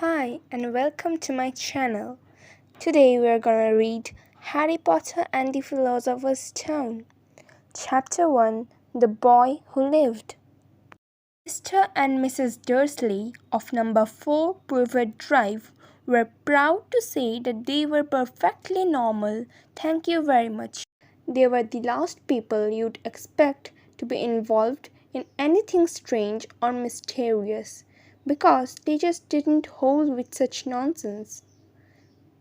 Hi and welcome to my channel. Today we are gonna read Harry Potter and the Philosopher's Stone. Chapter 1, The Boy Who Lived. Mr. and Mrs. Dursley of number 4 Privet Drive were proud to say that they were perfectly normal, thank you very much. They were the last people you'd expect to be involved in anything strange or mysterious, because they just didn't hold with such nonsense.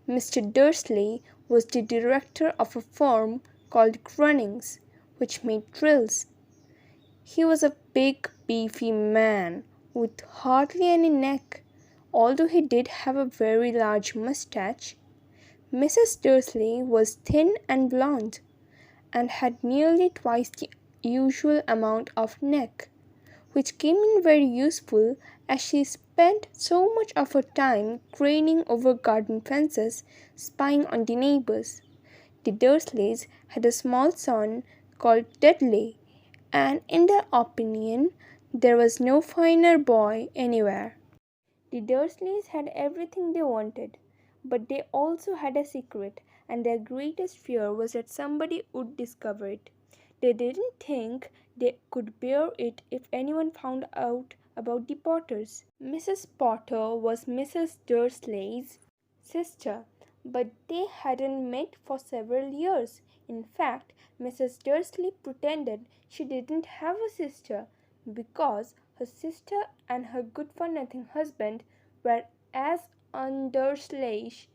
Mr. Dursley was the director of a firm called Grunnings, which made drills. He was a big, beefy man with hardly any neck, although he did have a very large mustache. Mrs. Dursley was thin and blonde, and had nearly twice the usual amount of neck, which came in very useful as she spent so much of her time craning over garden fences, spying on the neighbors. The Dursleys had a small son called Dudley, and in their opinion, there was no finer boy anywhere. The Dursleys had everything they wanted, but they also had a secret, and their greatest fear was that somebody would discover it. They didn't think they could bear it if anyone found out about the Potters. Mrs. Potter was Mrs. Dursley's sister, but they hadn't met for several years. In fact, Mrs. Dursley pretended she didn't have a sister because her sister and her good for nothing husband were as undurslayish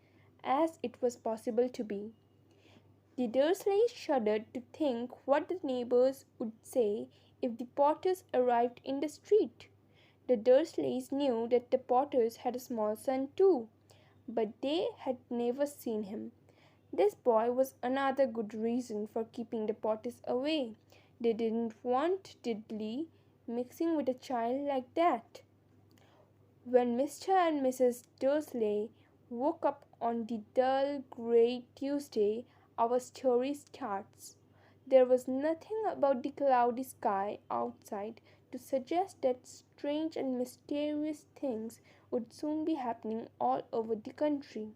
as it was possible to be. The Dursleys shuddered to think what the neighbors would say if the Potters arrived in the street. The Dursleys knew that the Potters had a small son too, but they had never seen him. This boy was another good reason for keeping the Potters away. They didn't want Diddley mixing with a child like that. When Mr. and Mrs. Dursley woke up on the dull grey Tuesday, our story starts. There was nothing about the cloudy sky outside to suggest that strange and mysterious things would soon be happening all over the country.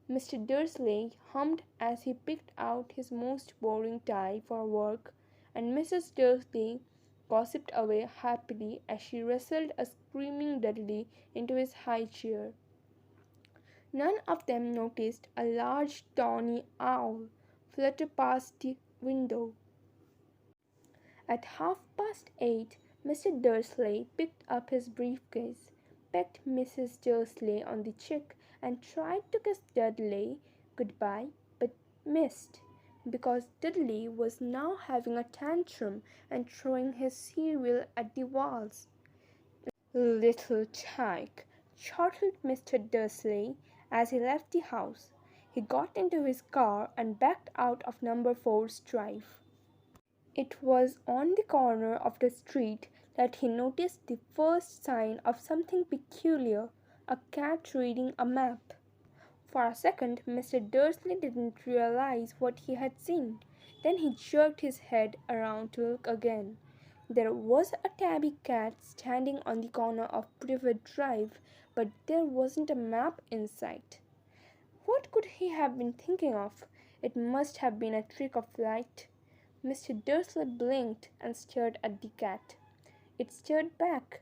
Mr. Dursley hummed as he picked out his most boring tie for work, and Mrs. Dursley gossiped away happily as she wrestled a screaming Dudley into his high chair. None of them noticed a large tawny owl flutter past the window. At 8:30, Mr. Dursley picked up his briefcase, pecked Mrs. Dursley on the cheek, and tried to kiss Dudley good-bye, but missed, because Dudley was now having a tantrum and throwing his cereal at the walls. "Little tyke!" chortled Mr. Dursley as he left the house. He got into his car and backed out of number 4's drive. It was on the corner of the street that he noticed the first sign of something peculiar, a cat reading a map. For a second Mr. Dursley didn't realize what he had seen. Then he jerked his head around to look again. There was a tabby cat standing on the corner of Privet Drive, but there wasn't a map in sight. What could he have been thinking of? It must have been a trick of light. Mr. Dursley blinked and stared at the cat. It stared back.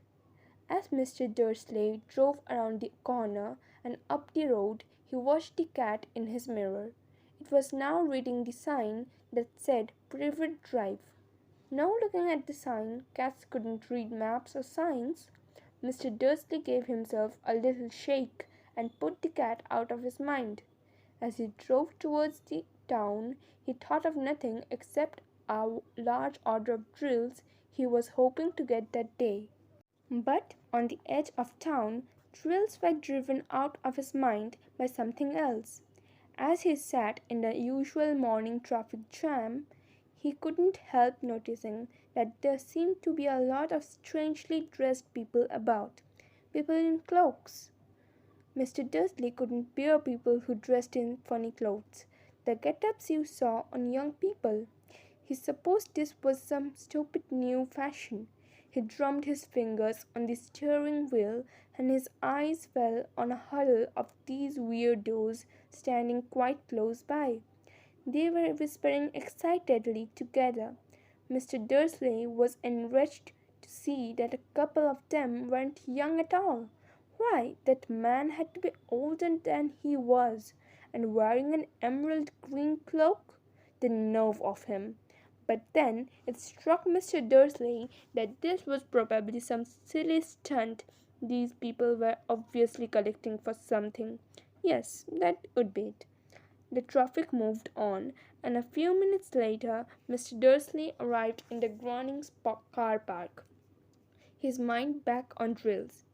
As Mr. Dursley drove around the corner and up the road, he watched the cat in his mirror. It was now reading the sign that said Privet Drive. Now looking at the sign, cats couldn't read maps or signs. Mr. Dursley gave himself a little shake and put the cat out of his mind. As he drove towards the town, he thought of nothing except a large order of drills he was hoping to get that day. But on the edge of town, drills were driven out of his mind by something else. As he sat in the usual morning traffic jam, he couldn't help noticing that there seemed to be a lot of strangely dressed people about, people in cloaks. Mr. Dursley couldn't bear people who dressed in funny clothes, the get-ups you saw on young people. He supposed this was some stupid new fashion. He drummed his fingers on the steering wheel and his eyes fell on a huddle of these weirdos standing quite close by. They were whispering excitedly together. Mr. Dursley was enraged to see that a couple of them weren't young at all. Why, that man had to be older than he was, and wearing an emerald green cloak. The nerve of him! But then it struck Mr. Dursley that this was probably some silly stunt. These people were obviously collecting for something. Yes, that would be it. The traffic moved on, and a few minutes later Mr. Dursley arrived in the Groening's car park, his mind back on drills.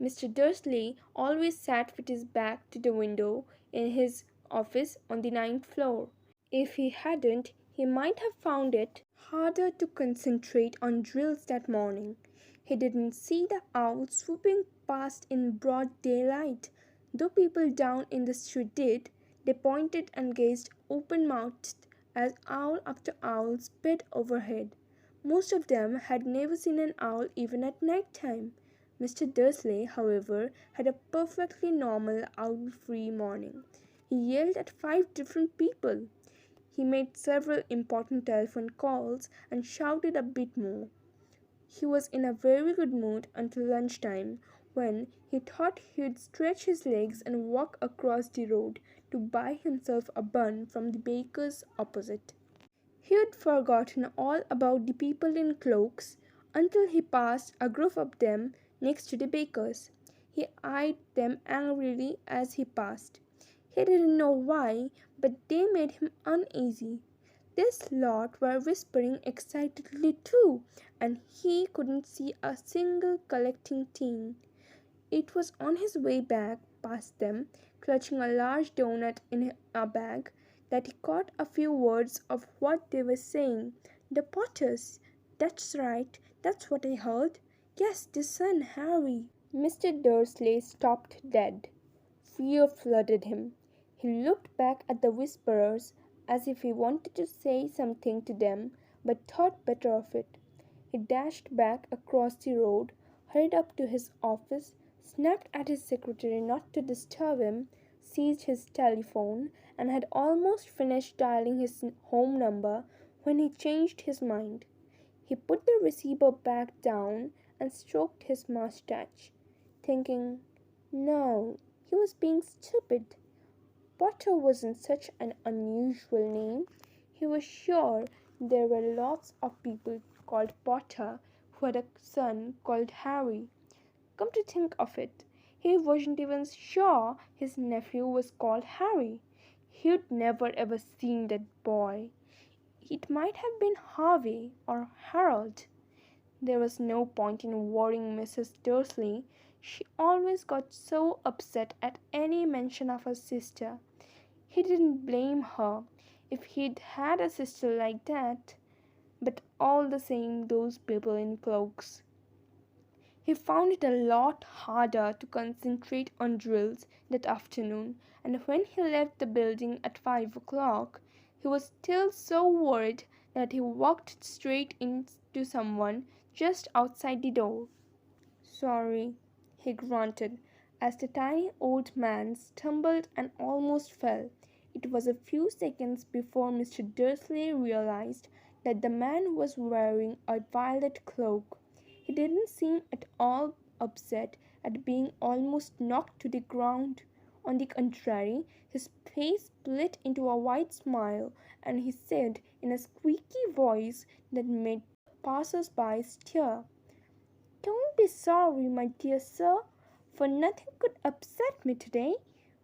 Mr. Dursley always sat with his back to the window in his office on the ninth floor. If he hadn't, he might have found it harder to concentrate on drills that morning. He didn't see the owl swooping past in broad daylight. Though people down in the street did, they pointed and gazed open-mouthed as owl after owl sped overhead. Most of them had never seen an owl even at night time. Mr. Dursley, however, had a perfectly normal owl-free morning. He yelled at 5 different people. He made several important telephone calls and shouted a bit more. He was in a very good mood until lunchtime, when he thought he'd stretch his legs and walk across the road to buy himself a bun from the baker's opposite. He'd forgotten all about the people in cloaks until he passed a group of them next to the baker's. He eyed them angrily as he passed. He didn't know why, but they made him uneasy. This lot were whispering excitedly too, and he couldn't see a single collecting teen. It was on his way back past them, clutching a large doughnut in a bag, that he caught a few words of what they were saying. The Potters! That's right, that's what I heard. Yes, the son, Harry. Mr. Dursley stopped dead. Fear flooded him. He looked back at the whisperers as if he wanted to say something to them, but thought better of it. He dashed back across the road, hurried up to his office, snapped at his secretary not to disturb him, seized his telephone, and had almost finished dialing his home number when he changed his mind. He put the receiver back down and stroked his mustache, thinking, no, he was being stupid. Potter wasn't such an unusual name. He was sure there were lots of people called Potter who had a son called Harry. Come to think of it, he wasn't even sure his nephew was called Harry. He'd never ever seen that boy. It might have been Harvey or Harold. There was no point in worrying Mrs. Dursley. She always got so upset at any mention of her sister. He didn't blame her if he'd had a sister like that. But all the same, those people in cloaks. He found it a lot harder to concentrate on drills that afternoon, and when he left the building at 5 o'clock, he was still so worried that he walked straight into someone just outside the door. Sorry, he grunted as the tiny old man stumbled and almost fell. It was a few seconds before Mr. Dursley realized that the man was wearing a violet cloak. He didn't seem at all upset at being almost knocked to the ground. On the contrary, his face split into a wide smile, and he said in a squeaky voice that made passers-by stare, don't be sorry, my dear sir, for nothing could upset me today.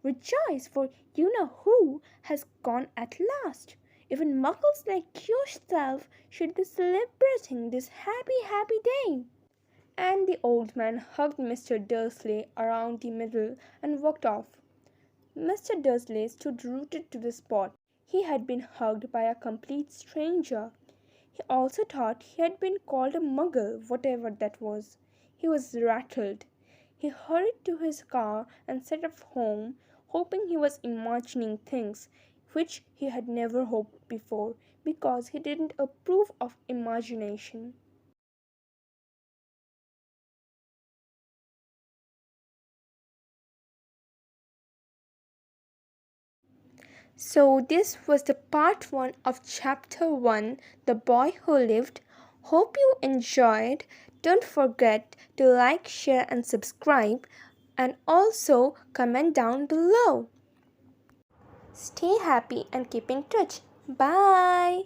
Rejoice, for you know who has gone at last. Even muggles like yourself should be celebrating this happy, happy day. And the old man hugged Mr. Dursley around the middle and walked off. Mr. Dursley stood rooted to the spot. He had been hugged by a complete stranger. He also thought he had been called a muggle, whatever that was. He was rattled. He hurried to his car and set off home, hoping he was imagining things which he had never hoped before, because he didn't approve of imagination. So this was the part 1 of chapter 1, The Boy Who Lived. Hope you enjoyed. Don't forget to like, share and subscribe, and also comment down below. Stay happy and keep in touch. Bye.